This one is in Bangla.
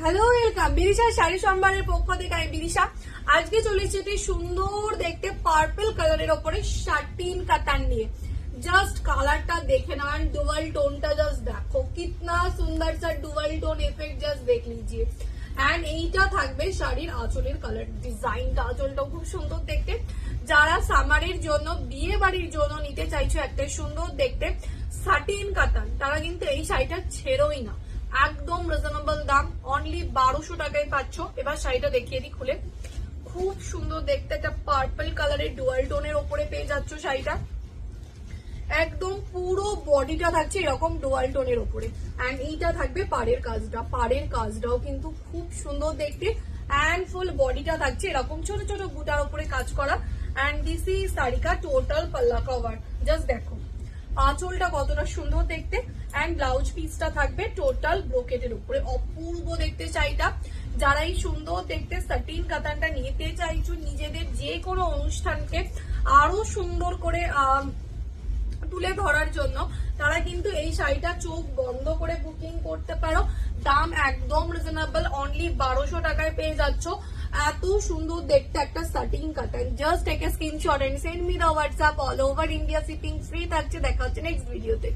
হ্যালো ওয়েলকাম বিদিশা শাড়ি সম্ভারের পক্ষ থেকে আমি বিদিশা। আজকে চলে এসেছি সুন্দর দেখতে পার্পল কালারের ওপরে শাটিন কাতান নিয়ে। জাস্ট কালারটা দেখে নেন, ডুয়াল টোনটা জাস্ট দেখো কিतना সুন্দর সা ডুয়াল টোন ইফেক্ট, জাস্ট দেখ লিজিয়ে। এন্ড এইটা থাকবে শাড়ির আঁচলের কালার ডিজাইনটা, আঁচলটাও খুব সুন্দর দেখতে। যারা সামারের জন্য বিয়ে বাড়ির জন্য নিতে চাইছো একটা সুন্দর দেখতে শাটিন কাতান, তারা কিন্তু এই শাড়িটা ছেড়োই না। একদম রিজনেবল দাম, অনলি 1200 টাকায় পাচ্ছ। এবার শাড়িটা দেখিয়ে দিই খুলে। খুব সুন্দর দেখতে, একটা পার্পল কালারের ডুয়াল টোনের ওপরে পেয়ে যাচ্ছ শাড়িটা। একদম পুরো বডিটা থাকছে এরকম ডুয়াল টোনের ওপরে। এন্ড এইটা থাকবে পাড়ের কাজটা, পাড়ের কাজটাও কিন্তু খুব সুন্দর দেখতে। এন্ড ফুল বডিটা থাকছে এরকম ছোট ছোট বুটার উপরে কাজ করা। এন্ড দিস ইজ শাড়িকা টোটাল পাল্লা কভার, জাস্ট দেখো আঁচলটা কতটা সুন্দর দেখতে। এন্ড ব্লাউজ পিসটা থাকবে টোটাল ব্রোকেটের উপরে, অপূর্ব দেখতে শাড়িটা। যারা এই সুন্দর দেখতে শাটিন কাতানটা নিতে চাইছো নিজেদের যে কোনো অনুষ্ঠানকে আরো সুন্দর করে তুলে ধরার জন্য, তারা কিন্তু এই শাড়িটা চোখ বন্ধ করে বুকিং করতে পারো। দাম একদম রিজনেবল, অনলি 1200 টাকায় পেয়ে যাচ্ছ এত সুন্দর দেখতে একটা শাটিন কাতান। Just take a screenshot and send me the WhatsApp. All over India shipping free থাকছে। দেখা হচ্ছে নেক্সট ভিডিওতে।